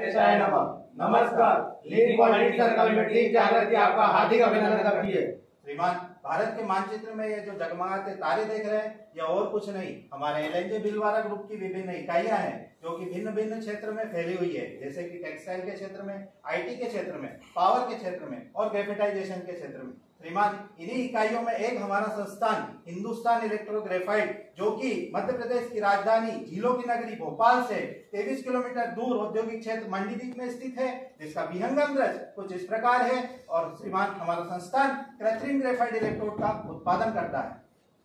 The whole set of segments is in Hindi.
वेंकटेशाय नमः। नमस्कार, लीड क्वालिटी सर्कल में टीम जागृति आपका हार्दिक अभिनंदन करती है। श्रीमान, भारत के मानचित्र में ये जो जगमगाते तारे देख रहे हैं, यह और कुछ नहीं, हमारे एलएनजे भिलवाड़ा ग्रुप की विभिन्न इकाइयां हैं जो कि भिन्न भिन्न क्षेत्र में फैली हुई है, जैसे कि टेक्सटाइल के क्षेत्र में, आईटी के क्षेत्र में, पावर के क्षेत्र में और ग्रेफाइटाइजेशन के क्षेत्र में। श्रीमान, इन्हीं इकाइयों में एक हमारा संस्थान हिंदुस्तान इलेक्ट्रो ग्रेफाइट, जो कि मध्य प्रदेश की राजधानी झीलों की नगरी भोपाल से 23 किलोमीटर दूर औद्योगिक क्षेत्र मंडीदीप में स्थित है, जिसका विहंगम दृश्य कुछ इस प्रकार है। और श्रीमान, हमारा संस्थान कृत्रिम ग्रेफाइट इलेक्ट्रोड का उत्पादन करता है।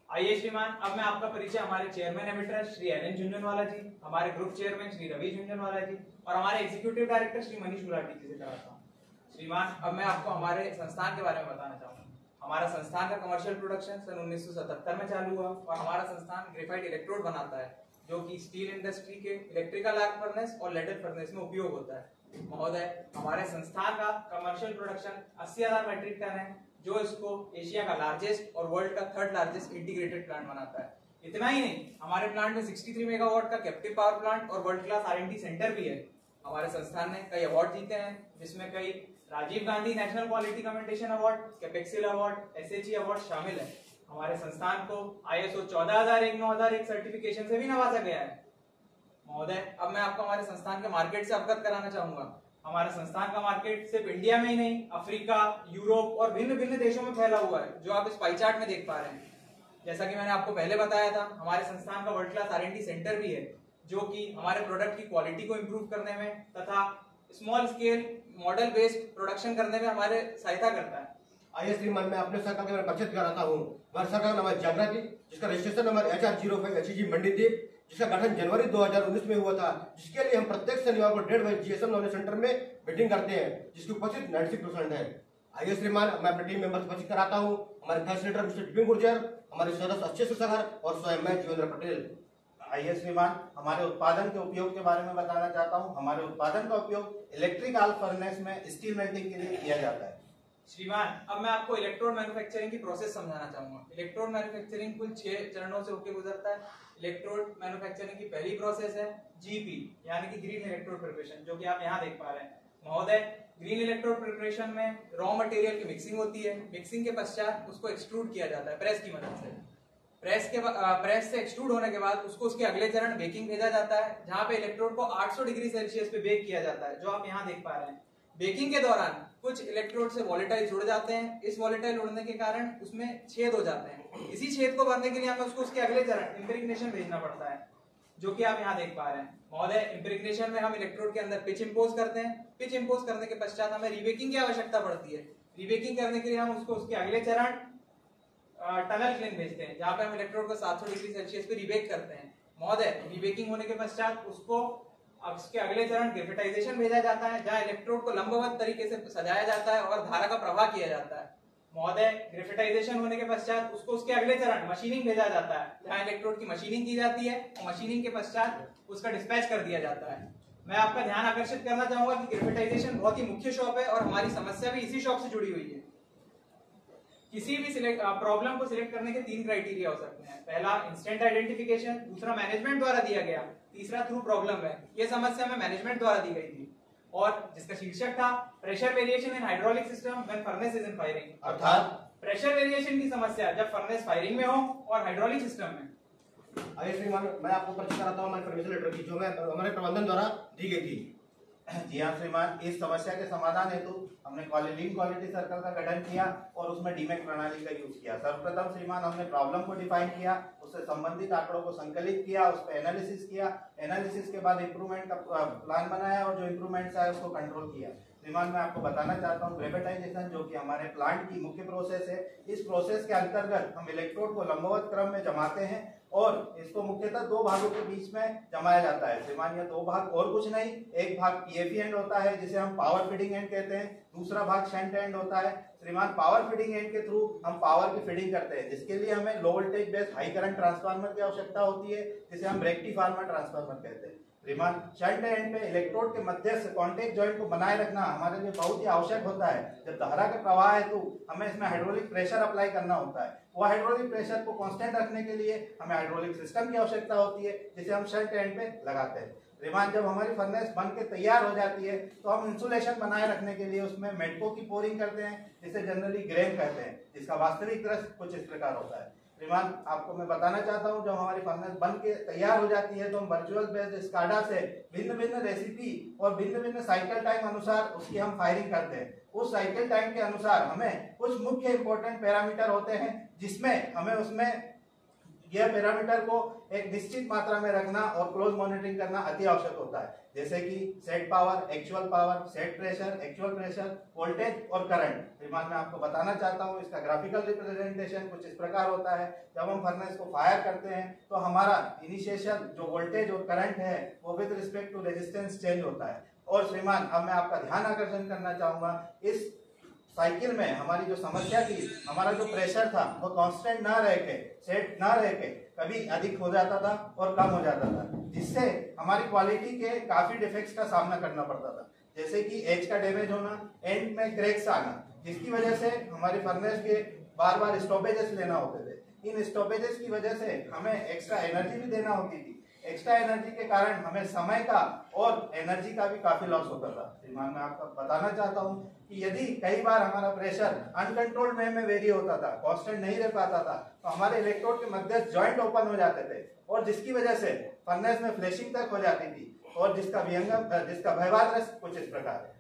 आइए श्रीमान, अब मैं आपका परिचय हमारे chairman emeritus Shri N Jhunjhunwala ji, हमारे ग्रुप चेयरमैन श्री रवि झुंझुनवाला जी और हमारे एग्जीक्यूटिव डायरेक्टर श्री मनीष गुलाटी जी से कराता हूँ। श्रीमान, अब मैं आपको हमारे संस्थान के बारे में बताना चाहूँगा। हमारा संस्थान का कमर्शियल प्रोडक्शन सन 1977 में चालू हुआ और हमारा संस्थान ग्रेफाइट इलेक्ट्रोड बनाता है, जो कि स्टील इंडस्ट्री के इलेक्ट्रिकल आर्क फर्नेस और लेडर फर्नेस में उपयोग होता है। महोदय, हमारे संस्थान का कमर्शियल प्रोडक्शन 80,000 मेट्रिक टन है, जो इसको एशिया का लार्जेस्ट और वर्ल्ड का थर्ड लार्जेस्ट इंटीग्रेटेड प्लांट बनाता है। इतना ही नहीं, हमारे प्लांट में 63 मेगावाट का कैप्टिव पावर प्लांट और वर्ल्ड क्लास R&D सेंटर भी है। हमारे संस्थान ने कई अवार्ड जीते हैं, जिसमें कई Rajiv Gandhi national quality commendation award, Capexil award, SHE award शामिल है। हमारे संस्थान को ISO 14001/9001 सर्टिफिकेशन से भी नवाजा गया है। महोदय, अब मैं आपको हमारे संस्थान के मार्केट से अवगत कराना चाहूंगा। हमारे संस्थान का मार्केट सिर्फ इंडिया में ही नहीं, अफ्रीका, यूरोप और भिन्न भिन्न देशों में फैला हुआ है, जो आप इस पाई चार्ट में देख पा रहे हैं। जैसा कि मैंने आपको पहले बताया था, हमारे संस्थान का वर्ल्ड क्लास R&D सेंटर भी है, जो कि हमारे प्रोडक्ट की क्वालिटी को इंप्रूव करने में तथा small scale model based production करने में हमारे सहायता करता है। आइए श्रीमान, मैं अपने सर्कल के बारे में परिचित कराता हूँ। हमारे सर्कल का नाम है जागृति, जिसका registration number HR05 HG Mandideep, जिसका गठन जनवरी 2019 में हुआ था, जिसके लिए हम प्रत्येक शनिवार को 1:30 बजे GSM नॉलेज सेंटर में मीटिंग करते हैं, जिसकी उपस्थित 96% है। आइए श्रीमान, मैं अपने टीम मेंबर से परिचित कराता हूँ। हमारे फैसिलिटेटर मिस्टर टिपिन गुर्जर, हमारे सदस्य अच्छे सागर और स्वयं मैं जीवेंद्र पटेल। आइए श्रीमान, हमारे उत्पादन के उपयोग के बारे में बताना चाहता हूँ। हमारे उत्पादन का उपयोग इलेक्ट्रिक आर्क फर्नेस में स्टील मेल्टिंग के लिए किया जाता है। श्रीमान, अब मैं आपको इलेक्ट्रोड मैन्युफैक्चरिंग की प्रोसेस समझाना चाहूंगा। इलेक्ट्रोड मैन्युफैक्चरिंग कुल 6 चरणों से होकर गुजरता है। इलेक्ट्रोड मैन्युफैक्चरिंग की पहली प्रोसेस है GP, यानी कि ग्रीन इलेक्ट्रोड प्रिपरेशन, जो कि आप यहाँ देख पा रहे हैं। महोदय, ग्रीन इलेक्ट्रोड प्रिपरेशन में रॉ मटेरियल की मिक्सिंग होती है। मिक्सिंग के पश्चात उसको एक्सट्रूड किया जाता है प्रेस की मदद से। प्रेस से एक्सट्रूड होने के बाद उसको उसके अगले चरण बेकिंग भेजा जाता है, जहां पे इलेक्ट्रोड को 800 डिग्री सेल्सियस पे बेक किया जाता है, जो आप यहाँ देख पा रहे हैं। बेकिंग के दौरान कुछ इलेक्ट्रोड से वॉलेटाइल जुड़ जाते हैं। इस वॉलेटाइल उड़ने के कारण उसमें छेद हो जाते हैं। इसी छेद को भरने के लिए हमें उसको उसके अगले चरण इंप्रेग्नेशन भेजना पड़ता है, जो कि आप यहाँ देख पा रहे हैं। महोदय, इंप्रेग्नेशन में हम इलेक्ट्रोड के अंदर पिच इंपोज करते हैं। पिच इंपोज करने के पश्चात हमें रीबेकिंग की आवश्यकता पड़ती है। रीबेकिंग करने के लिए हम उसको उसके अगले चरण टनल क्लीन भेजते हैं, जहाँ पे हम इलेक्ट्रोड को 700 डिग्री सेल्सियस पे रीबेक करते हैं। महोदय, रीबेकिंग होने के पश्चात उसको अब इसके अगले चरण ग्रेफाइटाइजेशन भेजा जाता है, जहाँ इलेक्ट्रोड को लंबवत तरीके से सजाया जाता है और धारा का प्रवाह किया जाता है। महोदय, ग्रेफाइटाइजेशन होने के पश्चात उसको उसके अगले चरण मशीनिंग भेजा जाता है, जहाँ इलेक्ट्रोड की मशीनिंग की जाती है और मशीनिंग के पश्चात उसका डिस्पैच कर दिया जाता है। मैं आपका ध्यान आकर्षित करना चाहूंगा कि ग्रेफाइटाइजेशन बहुत ही मुख्य शॉप है और हमारी समस्या भी इसी शॉप से जुड़ी हुई है। किसी भी प्रॉब्लम को सिलेक्ट करने के 3 क्राइटेरिया हो सकते हैं। पहला इंस्टेंट आइडेंटिफिकेशन, दूसरा मैनेजमेंट द्वारा दिया गया, तीसरा थ्रू प्रॉब्लम है। ये समस्या में मैनेजमेंट द्वारा दी गई थी और जिसका शीर्षक था pressure variation in hydraulic system when furnace is in firing, अर्थात प्रेशर वेरिएशन की समस्या जब फर्नेस फायरिंग में हो और हाइड्रोलिक सिस्टम में। आइए श्रीमान, मैं आपको परिचित कराता हूँ हमारे परमिशन लेटर की, जो हमारे प्रबंधन द्वारा दी गई थी। जी हाँ श्रीमान, इस समस्या के समाधान हेतु हमने लीड क्वालिटी सर्कल का गठन किया और उसमें डीमैक प्रणाली का यूज किया। सर्वप्रथम श्रीमान, हमने प्रॉब्लम को डिफाइन किया, उससे संबंधित आंकड़ों को संकलित किया, उस पर एनालिसिस किया। एनालिसिस के बाद इंप्रूवमेंट का प्लान बनाया और जो इंप्रूवमेंट्स आए उसको कंट्रोल किया। श्रीमान, मैं आपको बताना चाहता हूँ, ग्रेफाइटाइजेशन जो कि हमारे प्लांट की मुख्य प्रोसेस है, इस प्रोसेस के अंतर्गत हम इलेक्ट्रोड को लंबवत क्रम में जमाते हैं और इसको मुख्यतः 2 भागों के बीच में जमाया जाता है। श्रीमान, ये 2 भाग और कुछ नहीं, एक भाग PFE एंड होता है, जिसे हम पावर फीडिंग एंड कहते हैं, दूसरा भाग शंट एंड होता है। श्रीमान, पावर फीडिंग एंड के थ्रू हम पावर की फीडिंग करते हैं, जिसके लिए हमें low voltage based high current transformer की आवश्यकता होती है, जिसे हम रेक्टिफार्मर ट्रांसफार्मर कहते हैं। श्रीमान, शंट एंड पे इलेक्ट्रोड के मध्य से कांटेक्ट जॉइंट को बनाए रखना हमारे लिए बहुत ही आवश्यक होता है। जब धारा के प्रवाह है तो हमें इसमें हाइड्रोलिक प्रेशर अप्लाई करना होता है। वो हाइड्रोलिक प्रेशर को कांस्टेंट रखने के लिए हमें हाइड्रोलिक सिस्टम की आवश्यकता होती है, जिसे हम शंट एंड पे लगाते हैं। श्रीमान जब हमारी फर्नेस बन के तैयार हो जाती है तो हम इंसुलेशन बनाए रखने के लिए उसमें मेटको की पोरिंग करते हैं, जिसे जनरली ग्रेन कहते हैं, जिसका वास्तविक दृश्य कुछ इस प्रकार होता है। श्रीमान आपको मैं बताना चाहता हूं, जब हमारी फर्नेस बन के तैयार हो जाती है तो हम वर्चुअल बेस्ड स्काडा से भिन्न भिन्न रेसिपी और भिन्न भिन्न साइकिल टाइम अनुसार उसकी हम फायरिंग करते हैं। उस साइकिल टाइम के अनुसार हमें कुछ मुख्य इंपॉर्टेंट पैरामीटर होते हैं, जिसमें हमें उसमें यह पैरामीटर को एक निश्चित मात्रा में रखना और क्लोज मॉनिटरिंग करना अति आवश्यक होता है, जैसे कि set power, actual power, set pressure, actual pressure, voltage और करंट। श्रीमान मैं आपको बताना चाहता हूं, इसका ग्राफिकल रिप्रेजेंटेशन कुछ इस प्रकार होता है। जब हम फर्नेस को फायर करते हैं तो हमारा इनिशिएशन जो वोल्टेज और करंट है वो with respect to resistance change होता है। और श्रीमान अब मैं आपका ध्यान आकर्षण करना चाहूंगा, इस साइकिल में हमारी जो समस्या थी, हमारा जो प्रेशर था वो कांस्टेंट ना रह के, सेट ना रह के कभी अधिक हो जाता था और कम हो जाता था, जिससे हमारी क्वालिटी के काफी डिफेक्ट्स का सामना करना पड़ता था, जैसे कि एज का डैमेज होना, एंड में क्रैक्स आना, जिसकी वजह से हमारी फर्नेस के बार बार स्टॉपेजेस लेना होते थे। इन स्टॉपेजेस की वजह से हमें एक्स्ट्रा एनर्जी भी देना होती थी। एक्स्ट्रा एनर्जी के कारण हमें समय का और एनर्जी का भी काफी लॉस होता था। श्रीमान मैं आपको बताना चाहता हूं कि यदि कई बार हमारा प्रेशर अनकंट्रोल्ड वे में वेरी होता था, कांस्टेंट नहीं रह पाता था, तो हमारे इलेक्ट्रोड के मध्यस्थ जॉइंट ओपन हो जाते थे और जिसकी वजह से फर्नेस में फ्लैशिंग तक हो जाती थी और जिसका भयावह दृश्य कुछ इस प्रकार है।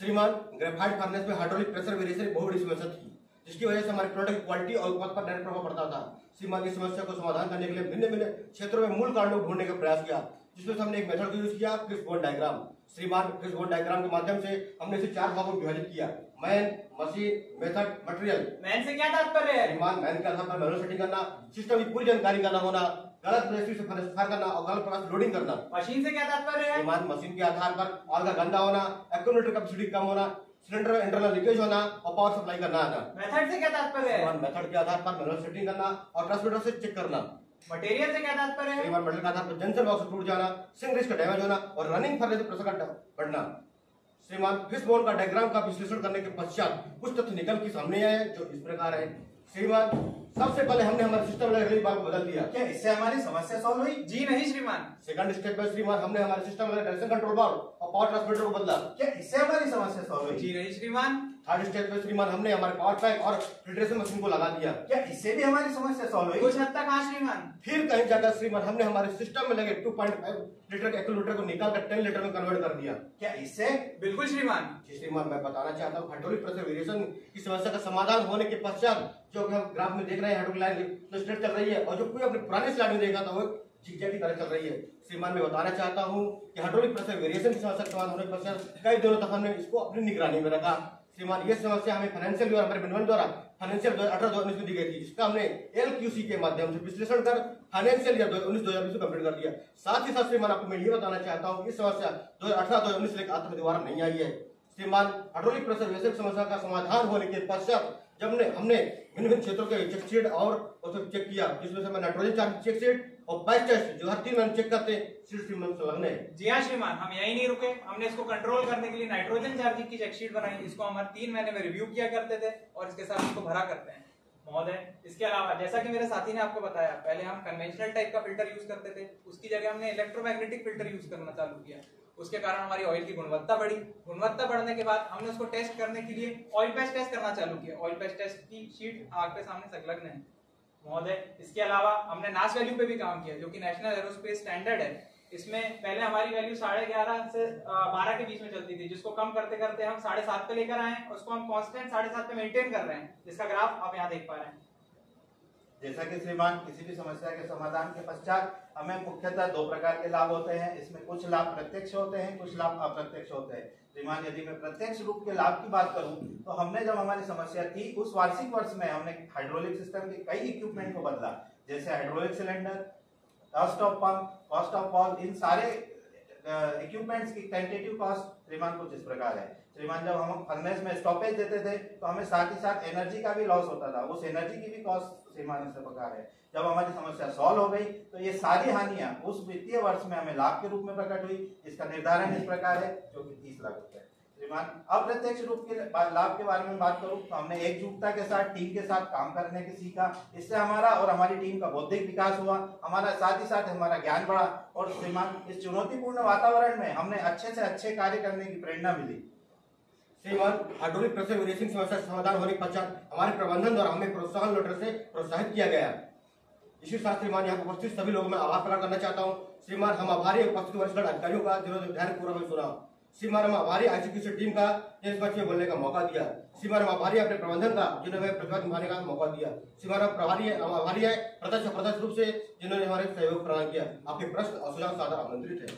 श्रीमान ग्रेफाइट फर्नेस में हाइड्रोलिक प्रेशर वेरिएशन बहुत बड़ी समस्या थी, जिसकी वजह से हमारे प्रोडक्ट की क्वालिटी और उत्पाद पर डायरेक्ट प्रभाव पड़ता था। श्रीमान इस समस्या को समाधान करने के लिए भिन्न भिन्न क्षेत्रों में मूल कारणों को ढूंढने का प्रयास किया, जिसमें हमने एक मेथड का यूज किया, फिशबोन डायग्राम। श्रीमान फिशबोन डायग्राम के माध्यम से हमने इसे 4 भागों में विभाजित किया: man, machine, method, material. Man से क्या तात्पर्य है? श्रीमान मैन के आधार पर मैनुअल सेटिंग करना, सिस्टम की पूरी जानकारी का न होना, गलत रेसिपी से फर्नेस फायर करना और गलत प्रोसेस लोडिंग करना। मशीन से क्या तात्पर्य है? श्रीमान मशीन के आधार पर ऑयल का गंदा होना, एक्यूमुलेटर कैपेसिटी कम होना, सिलेंडर इंटरनल लीकेज होना और पावर सप्लाई करना आना। मेथड से क्या तात्पर्य है? मेथड के आधार पर मैनुअल सेटिंग करना और ट्रांसमीटर से चेक करना। मटेरियल से क्या तात्पर्य है? मटेरियल के आधार पर जंक्शन बॉक्स टूट जाना, सिंक रिस्क का डैमेज होना और रनिंग फर्नेस प्रेशर का बढ़ना। श्रीमान फिशबोन का डायग्राम का विश्लेषण करने के पश्चात कुछ तथ्य निकल के सामने आए जो इस प्रकार है। श्रीमान सबसे पहले हमने हमारे सिस्टम वाले बाल को बदल दिया। क्या इससे हमारी समस्या सॉल्व हुई? जी नहीं श्रीमान। सेकंड स्टेप में श्रीमान हमने हमारे सिस्टम वाले डायरेक्शन कंट्रोल वाल्व और पावर ट्रांसमीटर को बदला। क्या इससे हमारी समस्या सॉल्व हुई? जी नहीं श्रीमान। थर्ड स्टेप में श्रीमान हमने हमारे पावर पैक और फिल्ट्रेशन मशीन को लगा दिया। क्या इससे भी हमारी समस्या सॉल्व हुई? कुछ हद तक हाँ श्रीमान। फिर कहीं जाकर श्रीमान हमने हमारे सिस्टम में लगे 2.5 लीटर के एक्यूमुलेटर को निकालकर 10 लीटर में कन्वर्ट कर दिया। क्या इससे? बिल्कुल श्रीमान। श्रीमान मैं बताना चाहता हूँ, हाइड्रोलिक प्रेशर वेरिएशन की समस्या का समाधान होने के पश्चात जो हम ग्राफ में देख रहे हैं, हाइड्रोलिक लाइन तो स्ट्रेट चल रही है और जो कोई अपने पुराने स्लाइड में देखा था वो जिगजैग की तरह चल रही है। श्रीमान मैं बताना चाहता हूँ कि हाइड्रोलिक प्रेशर वेरिएशन की समस्या का समाधान होने के पश्चात कई दिनों तक हमने इसको अपनी निगरानी में रखा। श्रीमान ये समस्या हमें फाइनेंशियल द्वारा हमारे बिनवन द्वारा फाइनेंशियल 2018-2019 में दी गई थी, जिसका हमने LQC के माध्यम से विश्लेषण कर फाइनेंशियल ईयर 2019-2020 को कंप्लीट कर दिया। साथ ही साथ श्रीमान आपको मैं ये बताना चाहता हूँ कि समस्या 2018-2019 से लेकर आज तक दोबारा नहीं आई है। श्रीमान हाइड्रोलिक प्रेशर वेरिएशन समस्या का समाधान होने के पश्चात जब हमने भिन्न भिन्न क्षेत्रों के चेक शीट और उसको चेक किया, जिसमें से मैं नाइट्रोजन चार्ज चेक शीट और बैच टेस्ट जो हर 3 महीने चेक करते हैं, 3 मंथ से लगने। जी हाँ श्रीमान, हम यही नहीं रुके, हमने इसको कंट्रोल करने के लिए नाइट्रोजन चार्जिंग की चेक शीट बनाई। इसको हम हर 3 महीने में रिव्यू किया करते थे और इसके साथ इसको भरा करते हैं महोदय। इसके अलावा जैसा कि मेरे साथी ने आपको बताया, पहले हम कन्वेंशनल टाइप का फिल्टर यूज करते थे, उसकी जगह हमने इलेक्ट्रोमैग्नेटिक फिल्टर यूज करना चालू किया। उसके कारण हमारी ऑयल की गुणवत्ता बढ़ी। गुणवत्ता बढ़ने के बाद हमने उसको टेस्ट करने के लिए ऑयल पैच टेस्ट करना चालू किया। ऑयल पैच टेस्ट की शीट आग के सामने संलग्न है महोदय। इसके अलावा हमने नास वैल्यू पे भी काम किया, जो कि नेशनल एरोस्पेस स्टैंडर्ड है। इसमें पहले हमारी वैल्यू 11.5 से 12 के बीच में चलती थी, जिसको कम करते करते हम 7.5 पे लेकर आए, उसको हम कांस्टेंट 7.5 पे मेंटेन कर रहे हैं, जिसका ग्राफ आप यहाँ देख पा रहे हैं। जैसा कि श्रीमान किसी भी समस्या के समाधान के पश्चात हमें मुख्यतः 2 प्रकार के लाभ होते हैं। इसमें कुछ लाभ प्रत्यक्ष होते हैं, कुछ लाभ अप्रत्यक्ष होते हैं। श्रीमान यदि मैं प्रत्यक्ष रूप के लाभ की बात करूं तो हमने जब हमारी समस्या थी उस वार्षिक वर्ष में हमने हाइड्रोलिक सिस्टम के कई इक्विपमेंट को बदला, जैसे hydraulic cylinder, cost of pump, cost of valve, इन सारे इक्विपमेंट्स की टेंटेटिव कॉस्ट श्रीमान कुछ इस प्रकार है। श्रीमान जब हम फर्नेस में स्टॉपेज देते थे तो हमें साथ ही साथ एनर्जी का भी लॉस होता था, उस एनर्जी की भी कॉस्ट श्रीमान इस प्रकार है। जब हमारी समस्या सॉल्व हो गई तो ये सारी हानियां उस वित्तीय वर्ष में हमें लाभ के रूप में प्रकट हुई, जिसका निर्धारण इस प्रकार है, जो कि 30 लाख रुपए। श्रीमान अप्रत्यक्ष रूप के लाभ के बारे में बात करूं तो हमने एकजुटता के साथ टीम के साथ काम करने की सीखा। इससे हमारा और हमारी टीम का बौद्धिक विकास हुआ, हमारा साथ ही साथ हमारा ज्ञान बढ़ा और श्रीमान इस चुनौतीपूर्ण वातावरण में हमने अच्छे से अच्छे कार्य करने की प्रेरणा मिली। श्रीमान हाइड्रोलिक प्रेशर वेरिएशन समस्या समाधान होने के पश्चात हमारे प्रबंधन द्वारा हमें प्रोत्साहन लेटर से प्रोत्साहित किया गया। इसी साथ श्रीमान यहाँ उपस्थित सभी लोगों में आभार प्रकट करना चाहता हूँ। श्रीमान हम आभारी उपस्थित वरिष्ठ अधिकारियों का जिन्होंने ध्यान पूर्वक सुना। श्रीमान हम आभारी ICQC टीम का इस मंच में बोलने का मौका दिया। श्रीमान हम आभारी अपने प्रबंधन का जिन्होंने हमें प्रतिभा निभाने का मौका दिया। श्रीमान हम आभारी है प्रत्यक्ष रूप से जिन्होंने हमारे सहयोग प्रदान किया। आपके प्रश्न और सुझाव सादर आमंत्रित है।